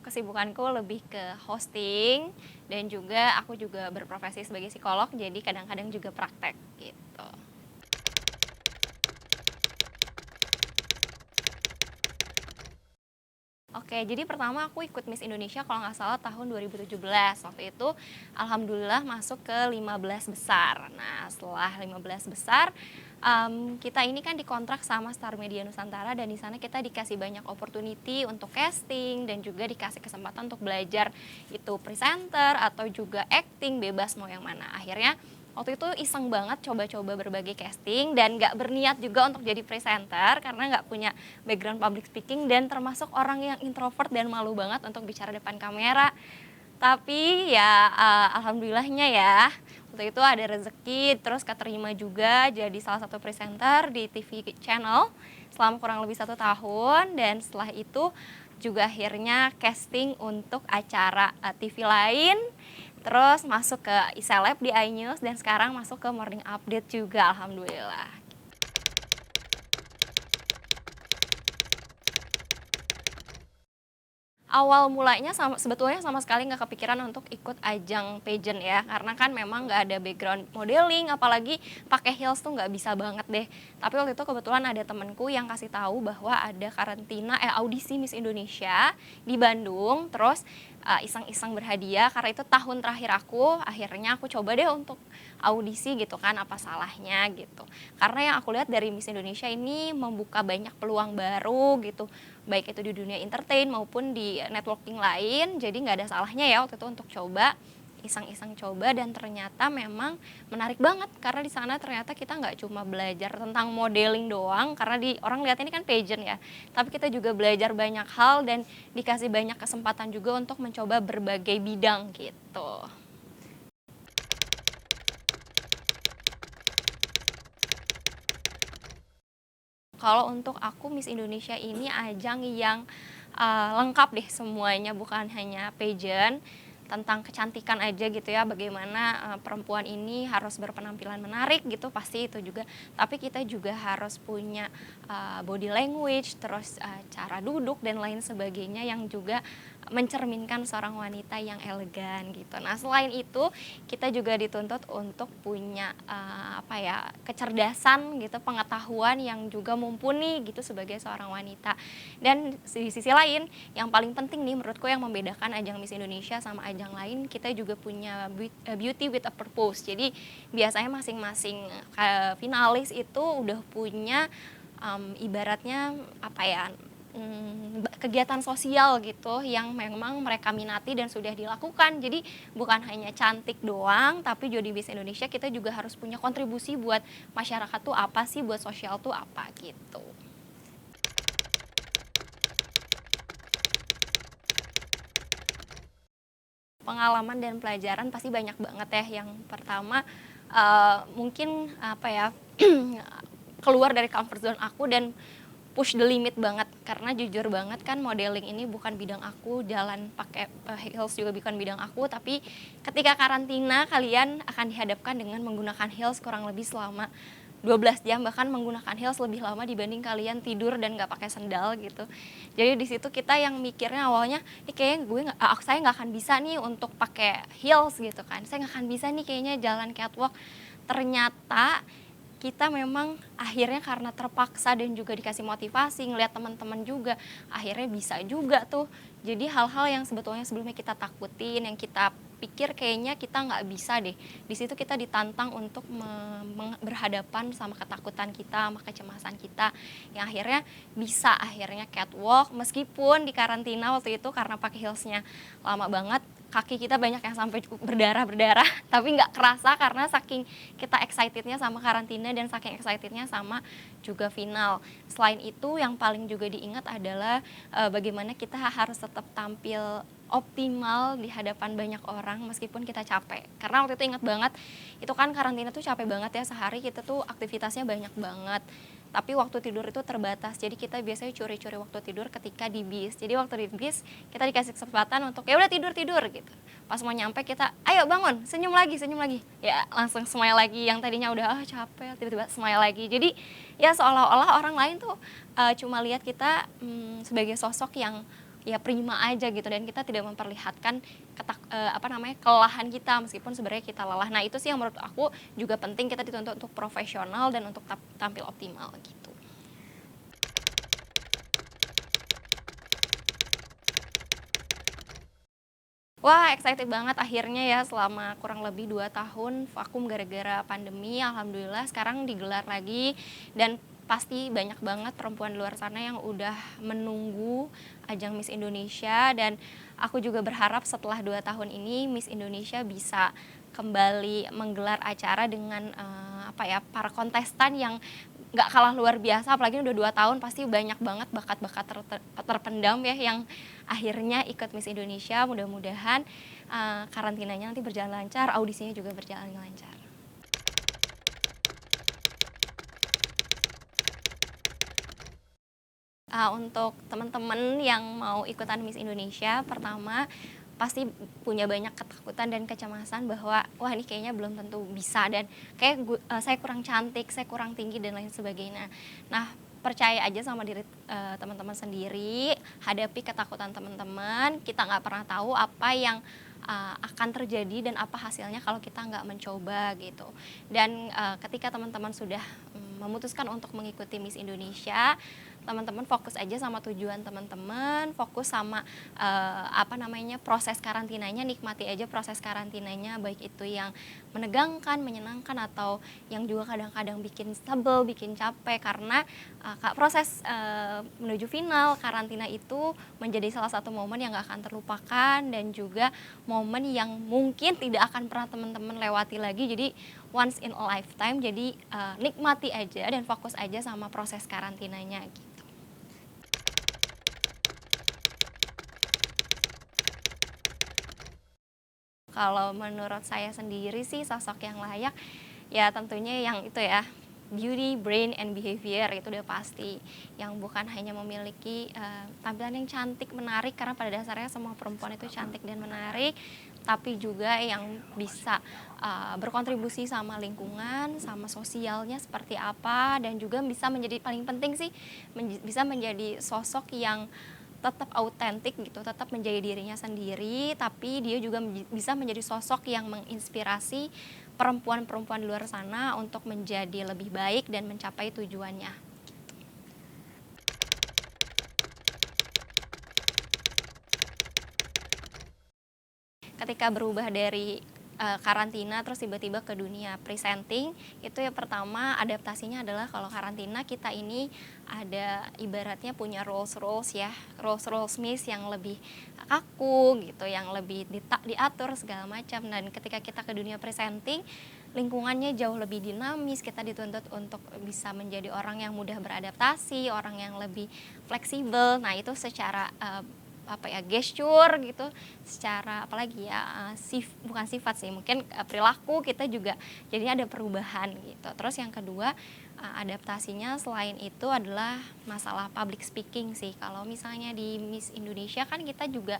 Kesibukanku lebih ke hosting dan juga aku juga berprofesi sebagai psikolog, jadi kadang-kadang juga praktek gitu. Oke, jadi pertama aku ikut Miss Indonesia kalau nggak salah tahun 2017. Waktu itu alhamdulillah masuk ke 15 besar. Nah, setelah 15 besar, kita ini kan dikontrak sama Star Media Nusantara dan di sana kita dikasih banyak opportunity untuk casting dan juga dikasih kesempatan untuk belajar itu presenter atau juga acting, bebas mau yang mana. Akhirnya waktu itu iseng banget coba-coba berbagai casting dan nggak berniat juga untuk jadi presenter karena nggak punya background public speaking dan termasuk orang yang introvert dan malu banget untuk bicara depan kamera. Tapi ya, alhamdulillahnya ya, waktu itu ada rezeki terus keterima juga jadi salah satu presenter di TV channel selama kurang lebih 1 tahun dan setelah itu juga akhirnya casting untuk acara, TV lain, terus masuk ke iSeleb di iNews dan sekarang masuk ke Morning Update juga alhamdulillah. Awal mulanya sebetulnya sama sekali nggak kepikiran untuk ikut ajang pageant ya, karena kan memang nggak ada background modeling, apalagi pakai heels tuh nggak bisa banget deh. Tapi waktu itu kebetulan ada temenku yang kasih tahu bahwa ada audisi Miss Indonesia di Bandung, terus iseng-iseng berhadiah karena itu tahun terakhir aku, akhirnya aku coba deh untuk audisi gitu kan, apa salahnya gitu. Karena yang aku lihat dari Miss Indonesia ini membuka banyak peluang baru gitu, baik itu di dunia entertain maupun di networking lain, jadi nggak ada salahnya ya waktu itu untuk coba, iseng-iseng coba dan ternyata memang menarik banget karena di sana ternyata kita nggak cuma belajar tentang modeling doang karena orang lihat ini kan pageant ya, tapi kita juga belajar banyak hal dan dikasih banyak kesempatan juga untuk mencoba berbagai bidang gitu. Kalau untuk aku Miss Indonesia ini ajang yang, lengkap deh semuanya bukan hanya pageant, tentang kecantikan aja gitu ya bagaimana, perempuan ini harus berpenampilan menarik gitu pasti itu juga, tapi kita juga harus punya, body language terus, cara duduk dan lain sebagainya yang juga mencerminkan seorang wanita yang elegan gitu. Nah selain itu kita juga dituntut untuk punya, apa ya, kecerdasan gitu, pengetahuan yang juga mumpuni gitu sebagai seorang wanita. Dan di sisi lain, yang paling penting nih menurutku yang membedakan ajang Miss Indonesia sama ajang lain, kita juga punya beauty with a purpose. Jadi biasanya masing-masing, finalis itu udah punya, ibaratnya apa ya, kegiatan sosial gitu yang memang mereka minati dan sudah dilakukan. Jadi bukan hanya cantik doang, tapi juga di Miss Indonesia kita juga harus punya kontribusi buat masyarakat tuh apa sih, buat sosial tuh apa gitu. Pengalaman dan pelajaran pasti banyak banget ya. Yang pertama, mungkin apa ya, keluar dari comfort zone aku dan push the limit banget. Karena jujur banget kan modeling ini bukan bidang aku, jalan pakai, heels juga bukan bidang aku, tapi ketika karantina kalian akan dihadapkan dengan menggunakan heels kurang lebih selama 12 jam, bahkan menggunakan heels lebih lama dibanding kalian tidur dan nggak pakai sendal gitu. Jadi di situ kita yang mikirnya awalnya, "Ih kayaknya saya nggak akan bisa nih untuk pakai heels," gitu kan, "Saya nggak akan bisa nih kayaknya jalan catwalk." Ternyata kita memang akhirnya karena terpaksa dan juga dikasih motivasi, ngelihat teman-teman juga, akhirnya bisa juga tuh. Jadi hal-hal yang sebetulnya sebelumnya kita takutin, yang kita pikir kayaknya kita nggak bisa deh. Di situ kita ditantang untuk berhadapan sama ketakutan kita, sama kecemasan kita, yang akhirnya bisa akhirnya catwalk meskipun di karantina waktu itu karena pakai heelsnya lama banget, kaki kita banyak yang sampai berdarah-berdarah, tapi nggak kerasa karena saking kita excitednya sama karantina dan saking excitednya sama juga final. Selain itu yang paling juga diingat adalah, bagaimana kita harus tetap tampil optimal di hadapan banyak orang meskipun kita capek. Karena waktu itu ingat banget, itu kan karantina tuh capek banget ya, sehari kita tuh aktivitasnya banyak banget. Tapi waktu tidur itu terbatas, jadi kita biasanya curi-curi waktu tidur ketika di bis. Jadi waktu di bis kita dikasih kesempatan untuk ya udah tidur-tidur gitu. Pas mau nyampe kita, "Ayo bangun, senyum lagi senyum lagi." Ya langsung smile lagi, yang tadinya udah, capek, tiba-tiba smile lagi. Jadi ya seolah-olah orang lain tuh, cuma lihat kita, sebagai sosok yang ya prima aja gitu dan kita tidak memperlihatkan kelelahan kita meskipun sebenarnya kita lelah. Nah, itu sih yang menurut aku juga penting, kita dituntut untuk profesional dan untuk tampil optimal gitu. Wah, excited banget akhirnya ya selama kurang lebih 2 tahun vakum gara-gara pandemi, alhamdulillah sekarang digelar lagi dan pasti banyak banget perempuan di luar sana yang udah menunggu ajang Miss Indonesia dan aku juga berharap setelah 2 tahun ini Miss Indonesia bisa kembali menggelar acara dengan, para kontestan yang nggak kalah luar biasa, apalagi udah 2 tahun pasti banyak banget bakat-bakat terpendam ya yang akhirnya ikut Miss Indonesia. Mudah-mudahan, karantinanya nanti berjalan lancar, audisinya juga berjalan lancar. Untuk teman-teman yang mau ikutan Miss Indonesia, pertama pasti punya banyak ketakutan dan kecemasan bahwa, "Wah, ini kayaknya belum tentu bisa dan saya kurang cantik, saya kurang tinggi," dan lain sebagainya. Nah, percaya aja sama diri, teman-teman sendiri, hadapi ketakutan teman-teman, kita nggak pernah tahu apa yang, akan terjadi dan apa hasilnya kalau kita nggak mencoba gitu. Dan, ketika teman-teman sudah, memutuskan untuk mengikuti Miss Indonesia, teman-teman fokus aja sama tujuan teman-teman, fokus sama, proses karantinanya, nikmati aja proses karantinanya, baik itu yang menegangkan, menyenangkan, atau yang juga kadang-kadang bikin sebel, bikin capek. Karena, proses, menuju final karantina itu menjadi salah satu momen yang nggak akan terlupakan dan juga momen yang mungkin tidak akan pernah teman-teman lewati lagi. Jadi once in a lifetime, jadi, nikmati aja dan fokus aja sama proses karantinanya gitu. Kalau menurut saya sendiri sih sosok yang layak, ya tentunya yang itu ya, beauty, brain, and behavior itu udah pasti. Yang bukan hanya memiliki, tampilan yang cantik, menarik, karena pada dasarnya semua perempuan itu cantik dan menarik, tapi juga yang bisa, berkontribusi sama lingkungan, sama sosialnya seperti apa, dan juga bisa menjadi paling penting sih, bisa menjadi sosok yang tetap autentik gitu, tetap menjadi dirinya sendiri, tapi dia juga bisa menjadi sosok yang menginspirasi perempuan-perempuan di luar sana untuk menjadi lebih baik dan mencapai tujuannya. Ketika berubah dari, karantina terus tiba-tiba ke dunia presenting, itu yang pertama adaptasinya adalah kalau karantina kita ini ada ibaratnya punya roles-roles ya, roles-roles Miss yang lebih kaku gitu, yang lebih diatur segala macam. Dan ketika kita ke dunia presenting, lingkungannya jauh lebih dinamis, kita dituntut untuk bisa menjadi orang yang mudah beradaptasi, orang yang lebih fleksibel. Nah, itu secara, gesture gitu, secara apalagi ya, bukan sifat sih, mungkin, perilaku kita juga jadinya ada perubahan gitu. Terus yang kedua, adaptasinya selain itu adalah masalah public speaking sih. Kalau misalnya di Miss Indonesia kan kita juga,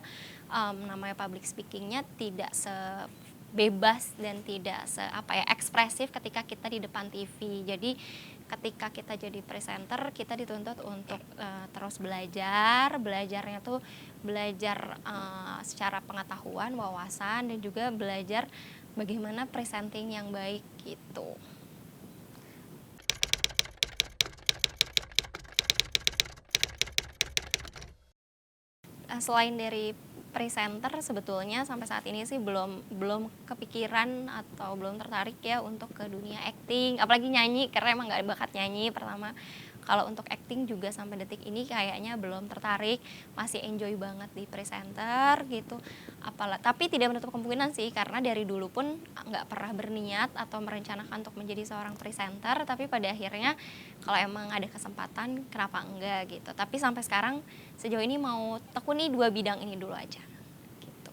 namanya public speaking-nya tidak sebebas dan tidak ekspresif ketika kita di depan TV. Jadi ketika kita jadi presenter, kita dituntut untuk, terus belajarnya tuh belajar, secara pengetahuan, wawasan, dan juga belajar bagaimana presenting yang baik gitu. Selain dari presenter, sebetulnya sampai saat ini sih belum belum kepikiran atau belum tertarik ya untuk ke dunia acting, apalagi nyanyi, karena emang nggak ada bakat nyanyi pertama. Kalau untuk acting juga sampai detik ini kayaknya belum tertarik, masih enjoy banget di presenter gitu. Tapi tidak menutup kemungkinan sih, karena dari dulu pun nggak pernah berniat atau merencanakan untuk menjadi seorang presenter, tapi pada akhirnya kalau emang ada kesempatan kenapa enggak gitu. Tapi sampai sekarang sejauh ini mau tekuni 2 bidang ini dulu aja, gitu.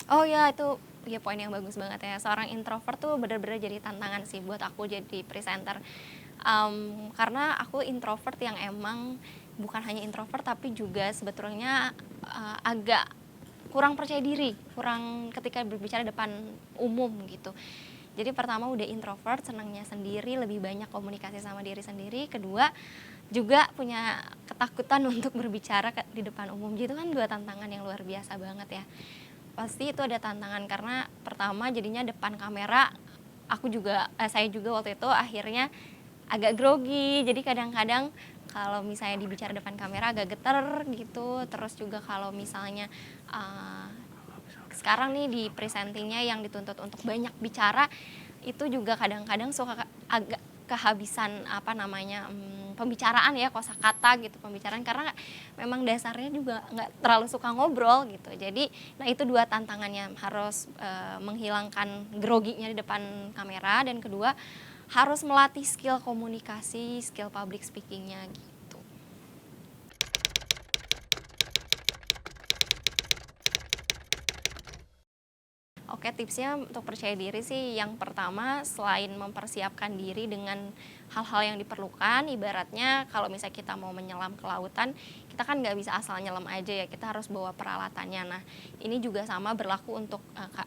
Oh ya, itu ya poin yang bagus banget ya. Seorang introvert tuh bener-bener jadi tantangan sih buat aku jadi presenter. Karena aku introvert yang emang bukan hanya introvert tapi juga sebetulnya, agak kurang percaya diri, kurang ketika berbicara depan umum gitu. Jadi pertama udah introvert, senangnya sendiri, lebih banyak komunikasi sama diri sendiri. Kedua, juga punya ketakutan untuk berbicara di depan umum. Gitu kan 2 tantangan yang luar biasa banget ya. Pasti itu ada tantangan karena pertama jadinya depan kamera, saya juga waktu itu akhirnya agak grogi. Jadi kadang-kadang kalau misalnya dibicara depan kamera agak getar gitu. Terus juga kalau misalnya, eee sekarang nih di presentingnya yang dituntut untuk banyak bicara, itu juga kadang-kadang suka agak kehabisan apa namanya, pembicaraan ya, kosakata gitu pembicaraan karena memang dasarnya juga nggak terlalu suka ngobrol gitu. Jadi, nah itu 2 tantangannya, harus, menghilangkan groginya di depan kamera dan kedua, harus melatih skill komunikasi, skill public speaking-nya gitu. Oke, tipsnya untuk percaya diri sih yang pertama selain mempersiapkan diri dengan hal-hal yang diperlukan, ibaratnya kalau misalnya kita mau menyelam ke lautan, kita kan nggak bisa asal nyelam aja ya, kita harus bawa peralatannya. Nah, ini juga sama berlaku untuk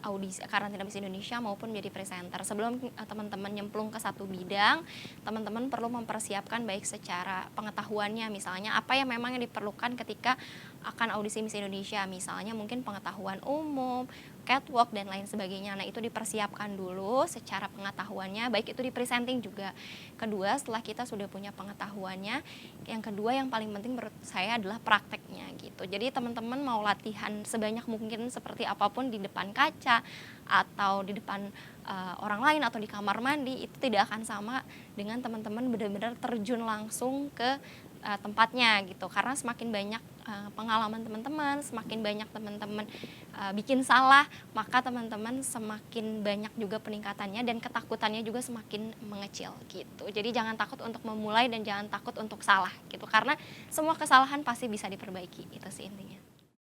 audisi karantina Miss Indonesia maupun menjadi presenter. Sebelum teman-teman nyemplung ke satu bidang, teman-teman perlu mempersiapkan baik secara pengetahuannya, misalnya apa yang memang yang diperlukan ketika akan audisi Miss Indonesia, misalnya mungkin pengetahuan umum, catwalk dan lain sebagainya. Nah, itu dipersiapkan dulu secara pengetahuannya, baik itu di presenting juga. Kedua, setelah kita sudah punya pengetahuannya, yang kedua yang paling penting menurut saya adalah prakteknya gitu. Jadi teman-teman mau latihan sebanyak mungkin seperti apapun di depan kaca atau di depan orang lain atau di kamar mandi, itu tidak akan sama dengan teman-teman benar-benar terjun langsung ke tempatnya gitu. Karena semakin banyak pengalaman teman-teman, semakin banyak teman-teman bikin salah, maka teman-teman semakin banyak juga peningkatannya dan ketakutannya juga semakin mengecil gitu. Jadi jangan takut untuk memulai dan jangan takut untuk salah gitu, karena semua kesalahan pasti bisa diperbaiki, itu sih intinya.